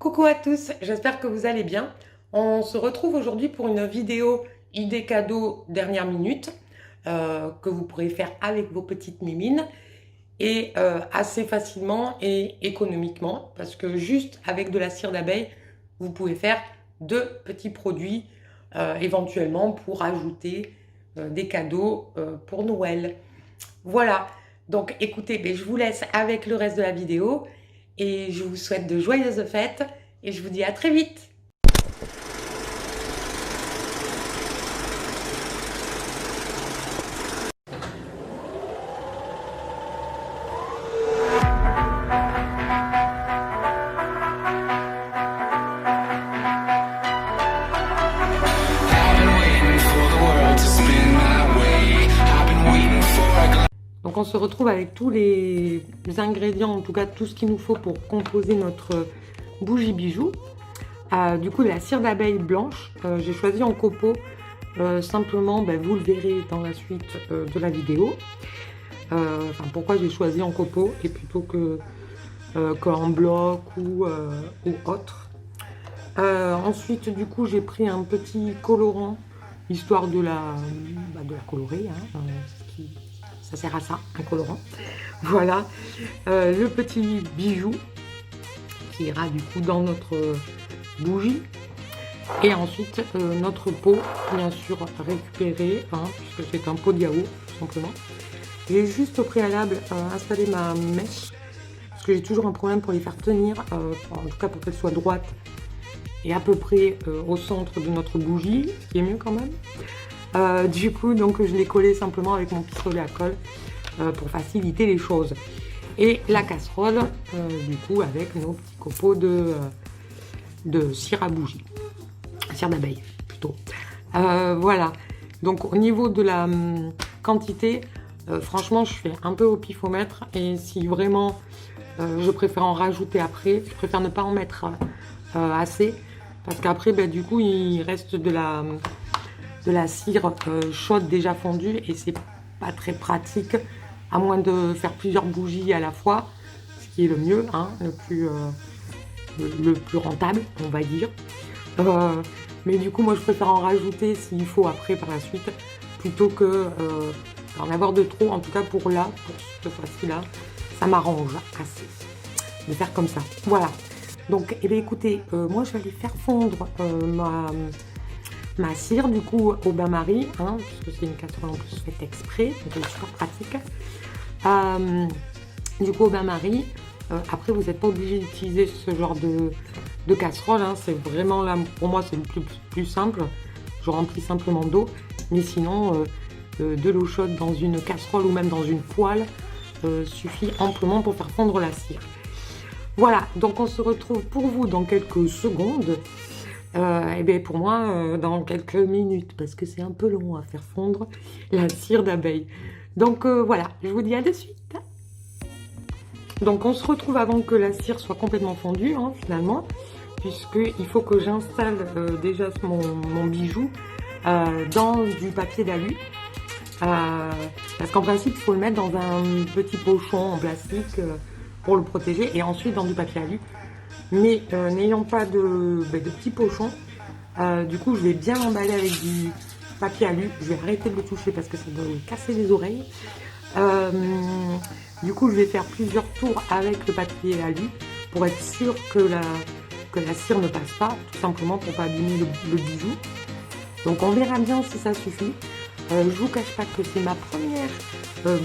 Coucou à tous, j'espère que vous allez bien. On se retrouve aujourd'hui pour une vidéo idée cadeau dernière minute que vous pourrez faire avec vos petites mimines et assez facilement et économiquement parce que juste avec de la cire d'abeille, vous pouvez faire deux petits produits éventuellement pour ajouter des cadeaux pour Noël. Voilà, donc écoutez, je vous laisse avec le reste de la vidéo. Et je vous souhaite de joyeuses fêtes et je vous dis à très vite. Donc on se retrouve avec tous les ingrédients, en tout cas tout ce qu'il nous faut pour composer notre bougie bijou. Du coup, la cire d'abeille blanche, j'ai choisi en copeaux, simplement, vous le verrez dans la suite de la vidéo. Pourquoi j'ai choisi en copeaux et plutôt qu'en bloc ou autre. Ensuite, du coup, j'ai pris un petit colorant, histoire de la colorer, ça sert à ça, un colorant. Voilà, le petit bijou qui ira du coup dans notre bougie. Et ensuite, notre pot, bien sûr, récupéré, puisque c'est un pot de yaourt, tout simplement. J'ai juste au préalable installé ma mèche, parce que j'ai toujours un problème pour les faire tenir, en tout cas pour qu'elle soit droite et à peu près au centre de notre bougie, ce qui est mieux quand même. Du coup, donc je l'ai collé simplement avec mon pistolet à colle pour faciliter les choses. Et la casserole, du coup, avec nos petits copeaux de cire à bougie, cire d'abeille plutôt. Voilà. Donc au niveau de la quantité, franchement, je fais un peu au pifomètre. Et si vraiment je préfère en rajouter après, je préfère ne pas en mettre assez, parce qu'après, du coup, il reste de la cire chaude déjà fondue et c'est pas très pratique à moins de faire plusieurs bougies à la fois, ce qui est le mieux, le plus rentable, on va dire. Mais du coup, moi je préfère en rajouter s'il faut après par la suite, plutôt que en avoir de trop. En tout cas pour cette fois-ci là, ça m'arrange assez de faire comme ça. Voilà. Donc écoutez, moi je vais aller faire fondre ma cire du coup au bain-marie, puisque c'est une casserole en plus faite exprès, donc elle est super pratique. Du coup au bain-marie, après vous n'êtes pas obligé d'utiliser ce genre de casserole, c'est vraiment là, pour moi c'est le plus simple. Je remplis simplement d'eau, mais sinon de l'eau chaude dans une casserole ou même dans une poêle suffit amplement pour faire fondre la cire. Voilà, donc on se retrouve pour vous dans quelques secondes. Et bien pour moi dans quelques minutes, parce que c'est un peu long à faire fondre la cire d'abeille. Donc voilà, je vous dis à de suite. Donc on se retrouve avant que la cire soit complètement fondue finalement, puisqu'il faut que j'installe déjà mon bijou dans du papier d'alu. Parce qu'en principe il faut le mettre dans un petit pochon en plastique pour le protéger, et ensuite dans du papier alu. Mais n'ayant pas de petits pochons, du coup je vais bien l'emballer avec du papier alu. Je vais arrêter de le toucher parce que ça doit me casser les oreilles. Du coup je vais faire plusieurs tours avec le papier alu pour être sûr que la cire ne passe pas, tout simplement pour pas abîmer le bijou. Donc on verra bien si ça suffit. Je vous cache pas que c'est ma première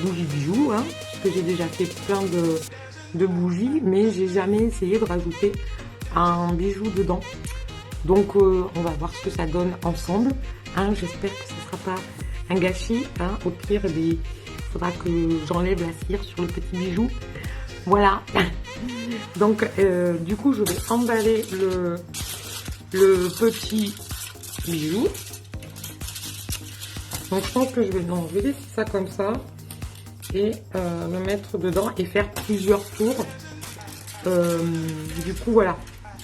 bougie bijou, puisque j'ai déjà fait plein de bougies, mais j'ai jamais essayé de rajouter un bijou dedans. Donc on va voir ce que ça donne ensemble. J'espère que ce ne sera pas un gâchis. Au pire, il faudra que j'enlève la cire sur le petit bijou. Voilà. Donc du coup je vais emballer le petit bijou. Donc je pense que je vais laisser ça comme ça et me mettre dedans et faire plusieurs tours. Du coup voilà,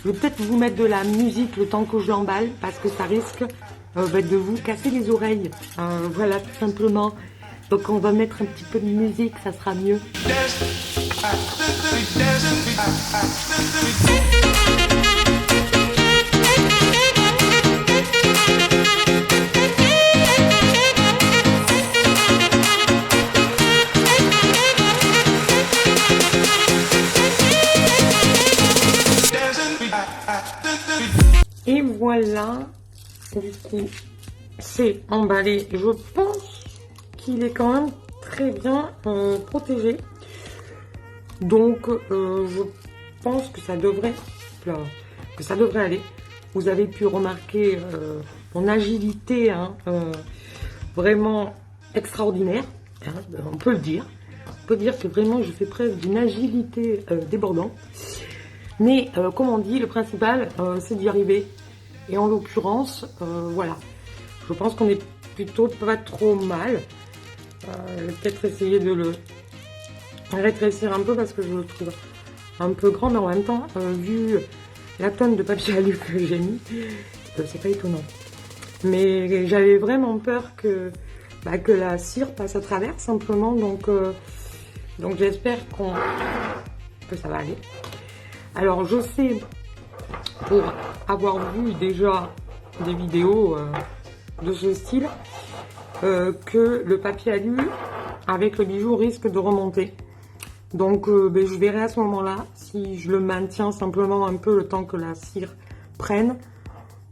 je vais peut-être vous mettre de la musique le temps que je l'emballe, parce que ça risque de vous casser les oreilles. Voilà, tout simplement. Donc on va mettre un petit peu de musique, ça sera mieux. Et voilà, du coup, c'est emballé. Je pense qu'il est quand même très bien protégé. Donc, je pense que ça devrait aller. Vous avez pu remarquer mon agilité, hein, vraiment extraordinaire, hein, on peut le dire. On peut dire que vraiment je fais preuve d'une agilité débordante. Mais comme on dit, le principal c'est d'y arriver. Et en l'occurrence, voilà. Je pense qu'on est plutôt pas trop mal. Je vais peut-être essayer de le rétrécir un peu parce que je le trouve un peu grand, mais en même temps, vu la tonne de papier alu que j'ai mis, c'est pas étonnant. Mais j'avais vraiment peur que la cire passe à travers simplement, donc j'espère que ça va aller. Alors je sais, pour avoir vu déjà des vidéos de ce style, que le papier alu avec le bijou risque de remonter. Donc je verrai à ce moment-là si je le maintiens simplement un peu le temps que la cire prenne,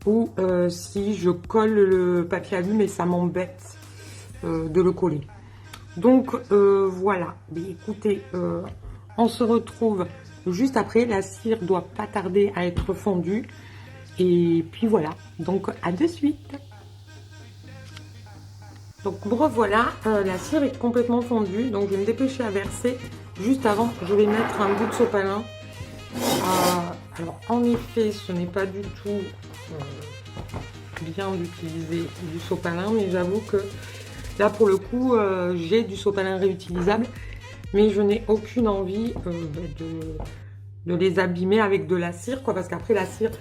ou si je colle le papier alu, mais ça m'embête de le coller. Donc voilà, mais écoutez, on se retrouve juste après. La cire doit pas tarder à être fondue. Et puis voilà, donc à de suite. Donc revoilà, la cire est complètement fondue, donc je vais me dépêcher à verser. Juste avant, je vais mettre un bout de sopalin. Alors en effet, ce n'est pas du tout bien d'utiliser du sopalin, mais j'avoue que là pour le coup, j'ai du sopalin réutilisable, mais je n'ai aucune envie de les abîmer avec de la cire, quoi, parce qu'après la cire,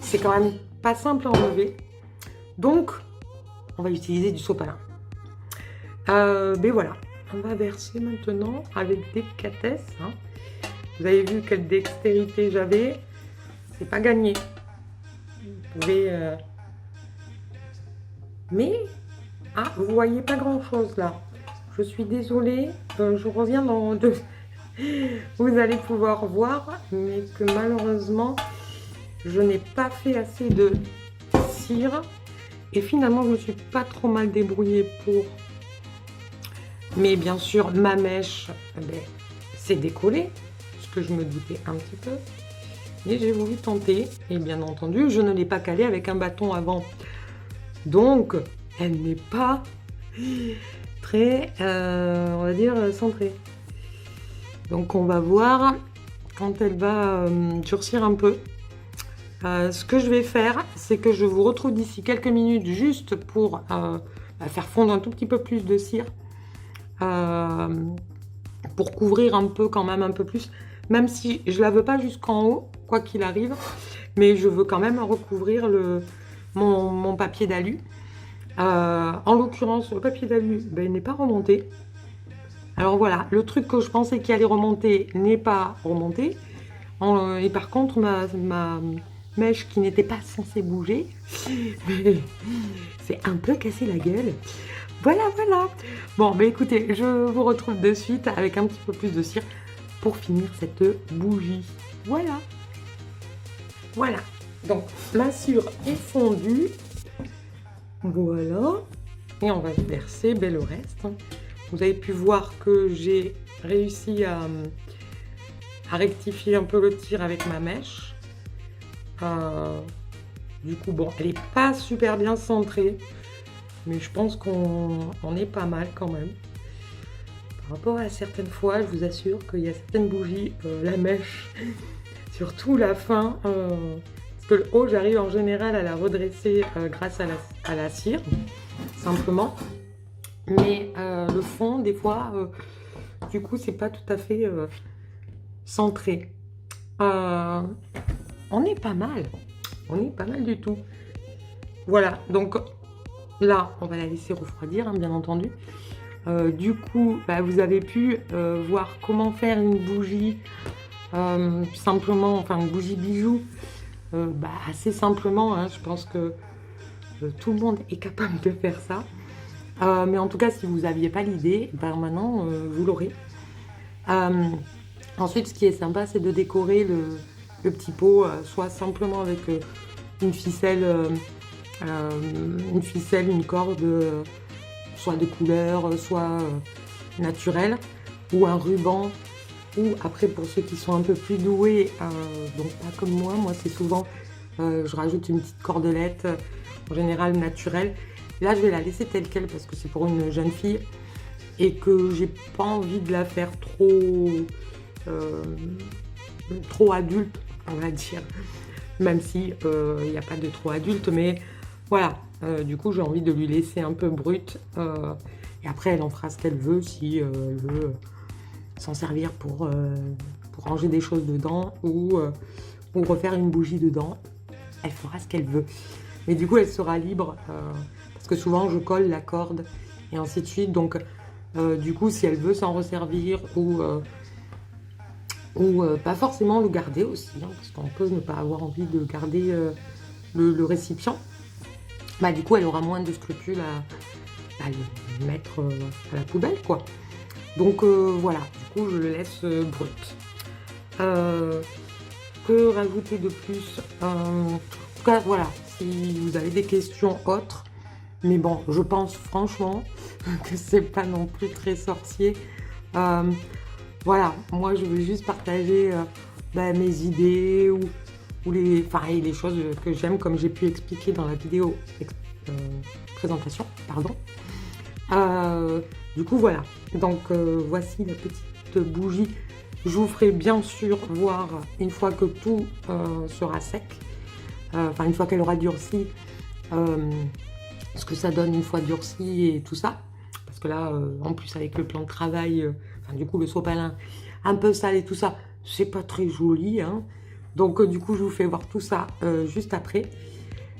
c'est quand même pas simple à enlever. Donc, on va utiliser du sopalin. Voilà, on va verser maintenant avec délicatesse. Hein. Vous avez vu quelle dextérité j'avais. C'est pas gagné. Vous pouvez... Mais, vous voyez pas grand chose là. Je suis désolée. Je reviens dans deux. Vous allez pouvoir voir, mais que malheureusement, je n'ai pas fait assez de cire. Et finalement, je me suis pas trop mal débrouillée pour... Mais bien sûr, ma mèche, c'est décollé, ce que je me doutais un petit peu. Et j'ai voulu tenter. Et bien entendu, je ne l'ai pas calée avec un bâton avant. Donc, elle n'est pas très, on va dire, centrée. Donc, on va voir quand elle va durcir un peu. Ce que je vais faire, c'est que je vous retrouve d'ici quelques minutes juste pour faire fondre un tout petit peu plus de cire. Pour couvrir un peu quand même un peu plus, même si je la veux pas jusqu'en haut, quoi qu'il arrive, mais je veux quand même recouvrir mon papier d'alu. En l'occurrence, le papier d'alu n'est pas remonté. Alors voilà, le truc que je pensais qu'il allait remonter n'est pas remonté. Et par contre, ma mèche qui n'était pas censée bouger, c'est un peu cassé la gueule. Voilà, voilà. Bon, écoutez, je vous retrouve de suite avec un petit peu plus de cire pour finir cette bougie. Voilà. Voilà. Donc, ma cire est fondue. Voilà. Et on va verser le reste. Vous avez pu voir que j'ai réussi à rectifier un peu le tir avec ma mèche. Du coup, bon, elle n'est pas super bien centrée. Mais je pense qu'on est pas mal quand même. Par rapport à certaines fois, je vous assure qu'il y a certaines bougies, la mèche, surtout la fin, parce que le haut, j'arrive en général à la redresser grâce à la cire, simplement. Mais le fond, des fois, du coup, c'est pas tout à fait centré. On est pas mal. On est pas mal du tout. Voilà, donc... Là, on va la laisser refroidir, hein, bien entendu. Du coup, vous avez pu voir comment faire une bougie simplement, enfin une bougie bijou, assez simplement. Hein, je pense que tout le monde est capable de faire ça. Mais en tout cas, si vous n'aviez pas l'idée, maintenant, vous l'aurez. Ensuite, ce qui est sympa, c'est de décorer le petit pot, soit simplement avec une ficelle, une corde, soit de couleur, soit naturelle, ou un ruban, ou après pour ceux qui sont un peu plus doués, donc pas comme moi c'est souvent, je rajoute une petite cordelette, en général naturelle. Là je vais la laisser telle quelle parce que c'est pour une jeune fille et que j'ai pas envie de la faire trop adulte, on va dire, même si il n'y a pas de trop adulte, mais voilà, du coup j'ai envie de lui laisser un peu brute, et après elle en fera ce qu'elle veut, si elle veut s'en servir pour ranger des choses dedans ou refaire une bougie dedans, elle fera ce qu'elle veut, mais du coup elle sera libre, parce que souvent je colle la corde et ainsi de suite, donc du coup si elle veut s'en resservir ou pas forcément le garder aussi, hein, parce qu'on peut ne pas avoir envie de garder le récipient, bah du coup elle aura moins de scrupules à le mettre à la poubelle, quoi. Donc voilà, du coup je le laisse brut. Que rajouter de plus, en tout cas voilà, si vous avez des questions autres, mais bon, je pense franchement que c'est pas non plus très sorcier. Voilà, moi je veux juste partager mes idées ou les choses que j'aime, comme j'ai pu expliquer dans la vidéo présentation, pardon. Du coup voilà, donc voici la petite bougie. Je vous ferai bien sûr voir une fois que tout sera sec, enfin une fois qu'elle aura durci, ce que ça donne une fois durci et tout ça. Parce que là, en plus avec le plan de travail, du coup le sopalin un peu sale et tout ça, c'est pas très joli, hein. Donc du coup je vous fais voir tout ça juste après,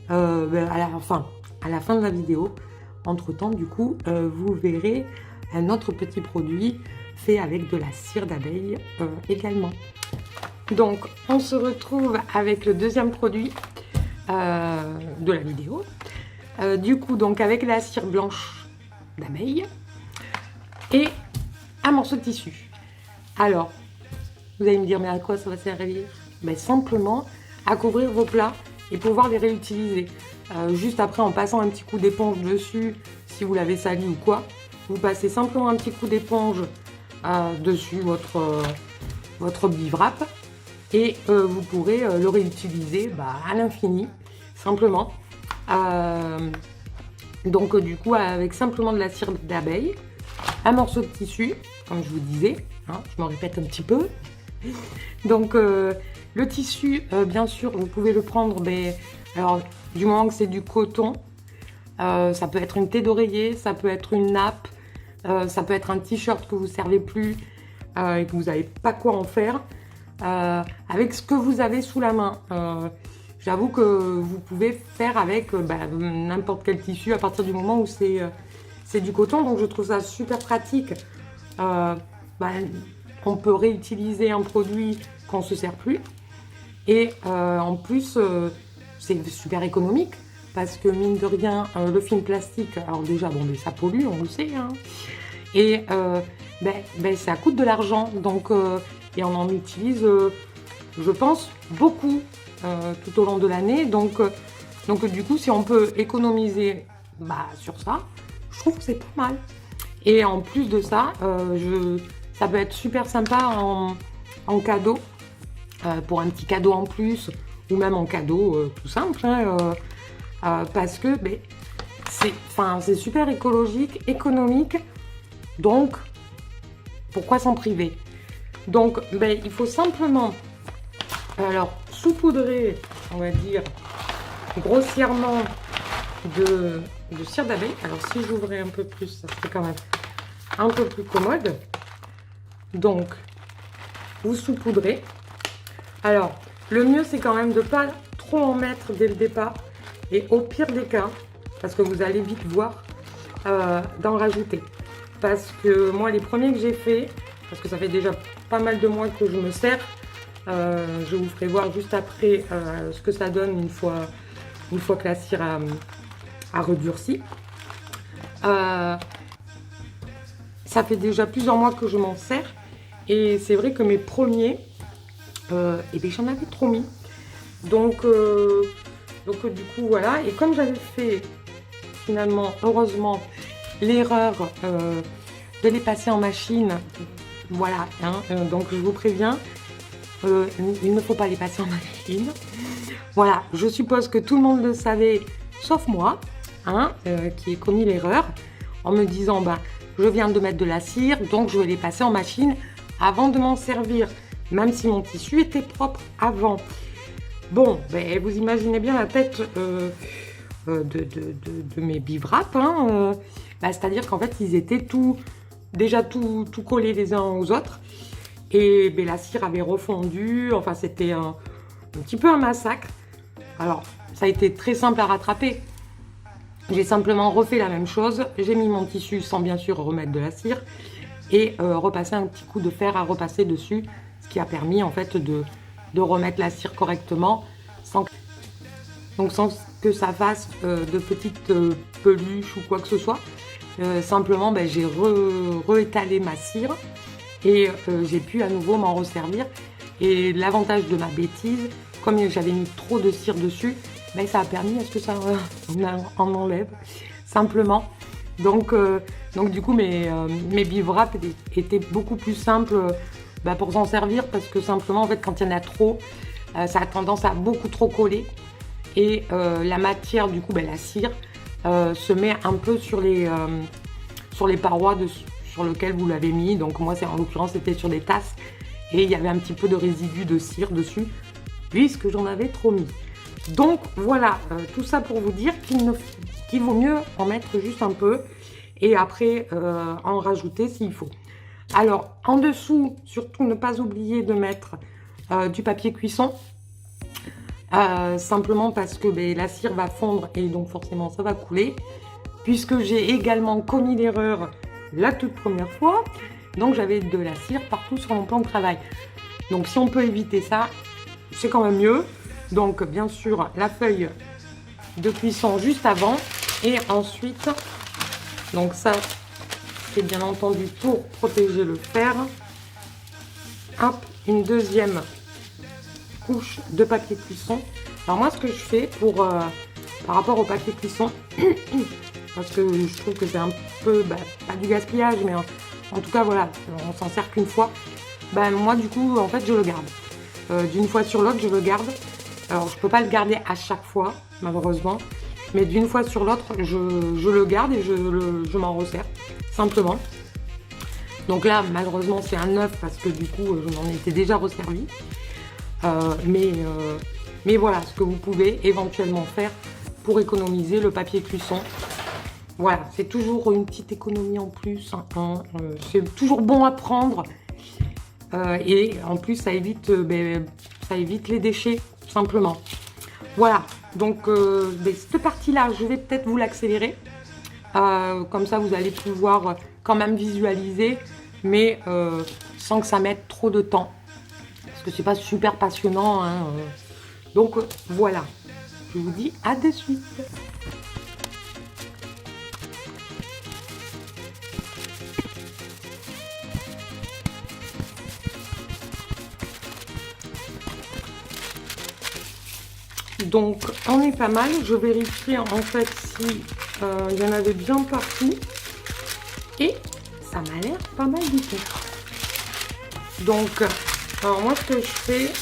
à la fin de la vidéo. Entre temps du coup vous verrez un autre petit produit fait avec de la cire d'abeille également. Donc on se retrouve avec le deuxième produit de la vidéo, du coup donc avec la cire blanche d'abeille et un morceau de tissu. Alors vous allez me dire, mais à quoi ça va servir? Ben, simplement à couvrir vos plats et pouvoir les réutiliser. Juste après, en passant un petit coup d'éponge dessus, si vous l'avez sali ou quoi, vous passez simplement un petit coup d'éponge dessus votre bivrap et vous pourrez le réutiliser à l'infini, simplement. Donc du coup, avec simplement de la cire d'abeille, un morceau de tissu, comme je vous disais, hein, je m'en répète un petit peu. Donc le tissu, bien sûr, vous pouvez le prendre, alors du moment que c'est du coton, ça peut être une thé d'oreiller, ça peut être une nappe, ça peut être un t-shirt que vous ne servez plus et que vous n'avez pas quoi en faire, avec ce que vous avez sous la main. J'avoue que vous pouvez faire avec n'importe quel tissu à partir du moment où c'est du coton, donc je trouve ça super pratique. On peut réutiliser un produit qu'on ne se sert plus et en plus c'est super économique parce que mine de rien le film plastique, alors déjà ça pollue, on le sait, hein, et ça coûte de l'argent, donc et on en utilise je pense beaucoup tout au long de l'année, donc du coup si on peut économiser sur ça, je trouve que c'est pas mal. Et en plus de ça, ça peut être super sympa en cadeau, pour un petit cadeau en plus, ou même en cadeau tout simple, hein, parce que c'est super écologique, économique, donc pourquoi s'en priver? Donc il faut simplement saupoudrer, on va dire, grossièrement de cire d'abeille. Alors si j'ouvrais un peu plus, ça serait quand même un peu plus commode. Donc vous saupoudrez. Alors le mieux c'est quand même de ne pas trop en mettre dès le départ, et au pire des cas, parce que vous allez vite voir, d'en rajouter. Parce que moi les premiers que j'ai fait, parce que ça fait déjà pas mal de mois que je me sers, je vous ferai voir juste après ce que ça donne une fois que la cire a redurci. Ça fait déjà plusieurs mois que je m'en sers, et c'est vrai que mes premiers, j'en avais trop mis. Donc Donc du coup voilà, et comme j'avais fait finalement heureusement l'erreur de les passer en machine, voilà, hein, donc je vous préviens, il ne faut pas les passer en machine. Voilà, je suppose que tout le monde le savait, sauf moi, hein, qui ai commis l'erreur en me disant, bah, je viens de mettre de la cire, donc je vais les passer en machine avant de m'en servir, même si mon tissu était propre avant. Bon, ben, vous imaginez bien la tête de mes bivraps, hein, bah, c'est-à-dire qu'en fait, ils étaient déjà tout collés les uns aux autres, et ben, la cire avait refondu, enfin, c'était un petit peu un massacre. Alors, ça a été très simple à rattraper. J'ai simplement refait la même chose. J'ai mis mon tissu sans bien sûr remettre de la cire et repasser un petit coup de fer à repasser dessus, ce qui a permis en fait de remettre la cire correctement sans que ça fasse de petites peluches ou quoi que ce soit. Simplement, ben, j'ai réétalé ma cire et j'ai pu à nouveau m'en resservir. Et l'avantage de ma bêtise, comme j'avais mis trop de cire dessus, ben, ça a permis à ce que ça en enlève simplement. Donc du coup mes bivraps étaient beaucoup plus simples pour s'en servir, parce que simplement en fait quand il y en a trop, ça a tendance à beaucoup trop coller, et la matière du coup, la cire se met un peu sur les parois sur lesquelles vous l'avez mis. Donc moi en l'occurrence c'était sur des tasses, et il y avait un petit peu de résidus de cire dessus puisque j'en avais trop mis. Donc voilà, tout ça pour vous dire qu'il vaut mieux en mettre juste un peu et après en rajouter s'il faut. Alors en dessous, surtout ne pas oublier de mettre du papier cuisson, simplement parce que la cire va fondre et donc forcément ça va couler, puisque j'ai également commis l'erreur la toute première fois, donc j'avais de la cire partout sur mon plan de travail. Donc si on peut éviter ça, c'est quand même mieux. Donc bien sûr la feuille de cuisson juste avant, et ensuite, donc ça c'est bien entendu pour protéger le fer. Hop, une deuxième couche de papier cuisson. Alors moi ce que je fais par rapport au papier cuisson, parce que je trouve que c'est un peu, pas du gaspillage, mais en tout cas voilà, on s'en sert qu'une fois. Moi du coup en fait je le garde. D'une fois sur l'autre je le garde. Alors je peux pas le garder à chaque fois malheureusement, mais d'une fois sur l'autre je le garde et je m'en resserre simplement. Donc là malheureusement c'est un neuf parce que du coup je m'en étais déjà resservi. Mais voilà ce que vous pouvez éventuellement faire pour économiser le papier cuisson. Voilà, c'est toujours une petite économie en plus, hein. C'est toujours bon à prendre, et en plus ça évite les déchets simplement. Voilà, donc cette partie là je vais peut-être vous l'accélérer, comme ça vous allez pouvoir quand même visualiser, mais sans que ça mette trop de temps, parce que c'est pas super passionnant, hein. Donc voilà, je vous dis à de suite. Donc on est pas mal, je vérifie en fait si il y en avait bien partout, et ça m'a l'air pas mal du tout. Donc alors moi ce que je fais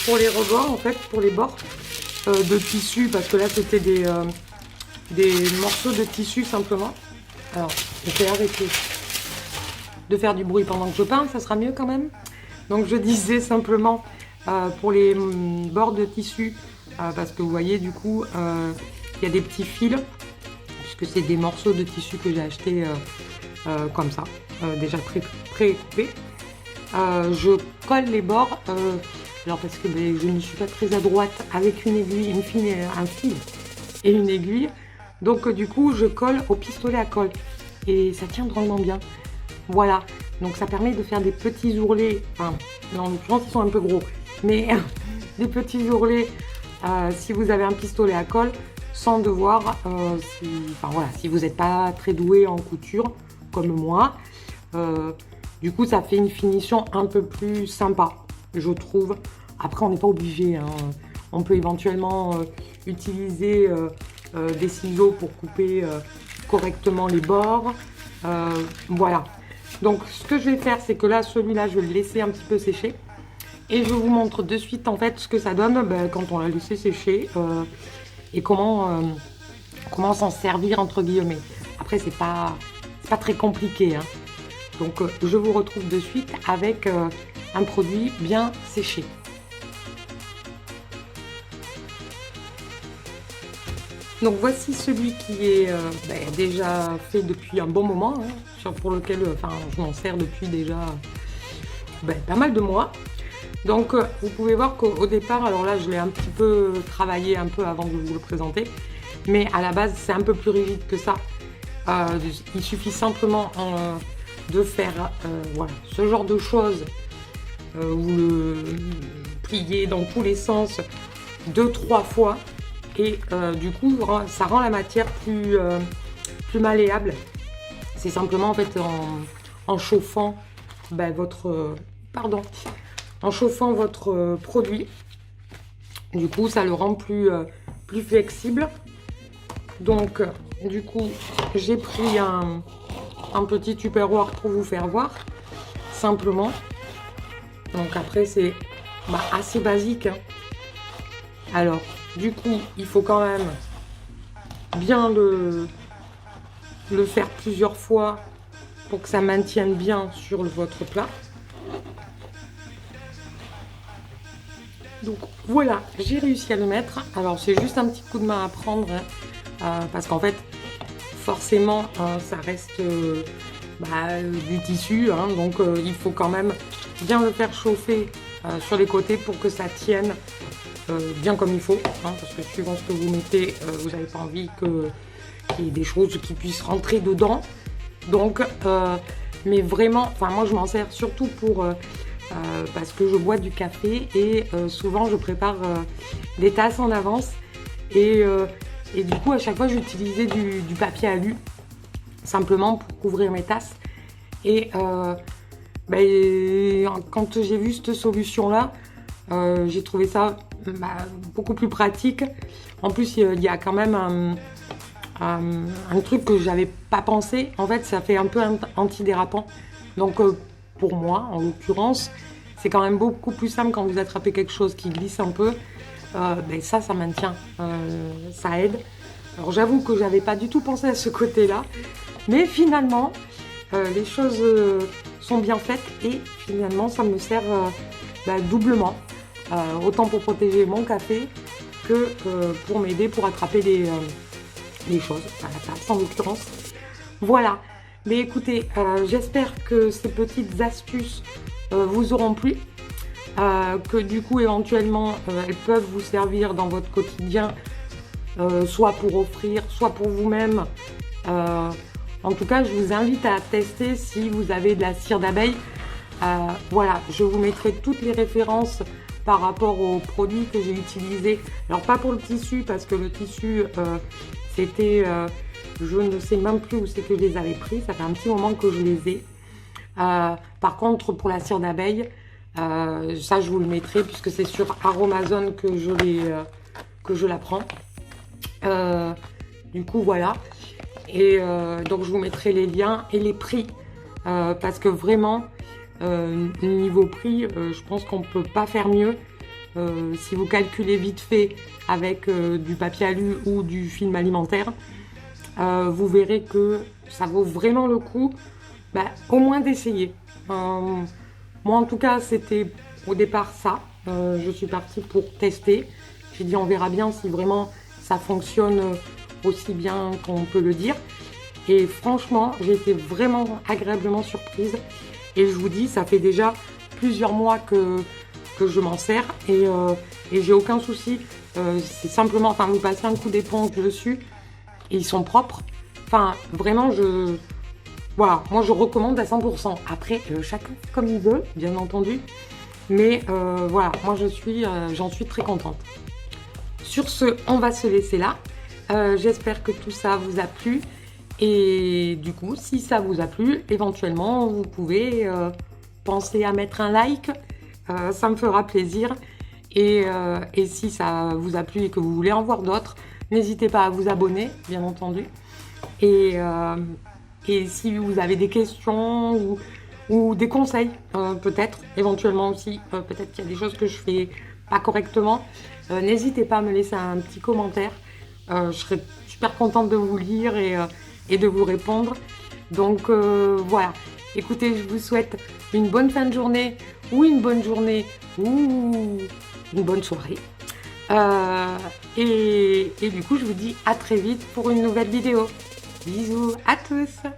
pour les rebords, en fait pour les bords de tissu, parce que là c'était des morceaux de tissu simplement. Alors je vais arrêter de faire du bruit pendant que je parle, ça sera mieux quand même. Donc je disais simplement pour les bords de tissu, parce que vous voyez du coup il y a des petits fils, puisque c'est des morceaux de tissu que j'ai acheté comme ça, déjà pré-coupés. Je colle les bords, alors parce que je ne suis pas très adroite avec une aiguille, un fil et une aiguille, donc du coup je colle au pistolet à colle et ça tient drôlement bien. Voilà, donc ça permet de faire des petits ourlets, enfin en l'occurrence ils sont un peu gros, mais des petits ourlets si vous avez un pistolet à colle, sans devoir, si vous n'êtes pas très doué en couture comme moi, du coup ça fait une finition un peu plus sympa, je trouve. Après on n'est pas obligé, hein. On peut éventuellement utiliser des ciseaux pour couper correctement les bords. Voilà. Donc ce que je vais faire, c'est que là, celui-là, je vais le laisser un petit peu sécher. Et je vous montre de suite en fait ce que ça donne quand on l'a laissé sécher et comment s'en servir entre guillemets. Après, c'est pas très compliqué, hein. Donc je vous retrouve de suite avec un produit bien séché. Donc voici celui qui est déjà fait depuis un bon moment, hein, pour lequel je m'en sers depuis déjà pas mal de mois. Donc vous pouvez voir qu'au départ, alors là je l'ai un petit peu travaillé un peu avant de vous le présenter, mais à la base c'est un peu plus rigide que ça. Il suffit simplement de faire voilà, ce genre de choses. Vous le pliez dans tous les sens 2-3 fois et du coup ça rend la matière plus malléable. C'est simplement en fait en chauffant en chauffant votre produit. Du coup, ça le rend plus flexible. Donc, du coup, j'ai pris un petit tupperware pour vous faire voir, simplement. Donc après, c'est assez basique, hein. Alors, du coup, il faut quand même bien le faire plusieurs fois pour que ça maintienne bien sur votre plat. Donc voilà, j'ai réussi à le mettre. Alors c'est juste un petit coup de main à prendre, hein, parce qu'en fait, forcément, ça reste du tissu, hein, donc il faut quand même bien le faire chauffer sur les côtés pour que ça tienne bien comme il faut, hein, parce que suivant ce que vous mettez, vous n'avez pas envie qu'il y ait des choses qui puissent rentrer dedans. Donc, mais vraiment, moi je m'en sers surtout pour... parce que je bois du café et souvent je prépare des tasses en avance et du coup à chaque fois j'utilisais du papier alu simplement pour couvrir mes tasses et quand j'ai vu cette solution là j'ai trouvé ça beaucoup plus pratique. En plus il y a quand même un truc que j'avais pas pensé, en fait ça fait un peu antidérapant, donc pour moi, en l'occurrence, c'est quand même beaucoup plus simple quand vous attrapez quelque chose qui glisse un peu. Ça maintient, ça aide. Alors j'avoue que j'avais pas du tout pensé à ce côté-là, mais finalement, les choses sont bien faites et finalement, ça me sert doublement. Autant pour protéger mon café que pour m'aider pour attraper les choses, la tasse en l'occurrence. Voilà. Mais écoutez, j'espère que ces petites astuces vous auront plu, que du coup éventuellement elles peuvent vous servir dans votre quotidien, soit pour offrir, soit pour vous-même. En tout cas, je vous invite à tester si vous avez de la cire d'abeille. Voilà, je vous mettrai toutes les références par rapport aux produits que j'ai utilisés. Alors pas pour le tissu, parce que le tissu c'était... je ne sais même plus où c'est que je les avais pris, ça fait un petit moment que je les ai. Par contre, pour la cire d'abeille, ça je vous le mettrai puisque c'est sur Aromazone que je la prends. Du coup, voilà. Et donc, je vous mettrai les liens et les prix parce que vraiment, niveau prix, je pense qu'on ne peut pas faire mieux. Si vous calculez vite fait avec du papier alu ou du film alimentaire, vous verrez que ça vaut vraiment le coup, au moins d'essayer. Moi en tout cas c'était au départ ça, je suis partie pour tester. J'ai dit on verra bien si vraiment ça fonctionne aussi bien qu'on peut le dire. Et franchement j'ai été vraiment agréablement surprise. Et je vous dis, ça fait déjà plusieurs mois que je m'en sers et j'ai aucun souci. C'est simplement, vous passez un coup d'éponge dessus et ils sont propres. Vraiment, voilà, moi je recommande à 100%. Après, chacun fait comme il veut, bien entendu. Mais voilà, moi j'en suis très contente. Sur ce, on va se laisser là. J'espère que tout ça vous a plu. Et du coup, si ça vous a plu, éventuellement, vous pouvez penser à mettre un like. Ça me fera plaisir. Et si ça vous a plu et que vous voulez en voir d'autres, n'hésitez pas à vous abonner, bien entendu. Et si vous avez des questions ou des conseils, peut-être, éventuellement aussi, peut-être qu'il y a des choses que je fais pas correctement, n'hésitez pas à me laisser un petit commentaire. Je serai super contente de vous lire et de vous répondre. Donc voilà, écoutez, je vous souhaite une bonne fin de journée ou une bonne journée ou une bonne soirée. Et du coup, je vous dis à très vite pour une nouvelle vidéo. Bisous à tous!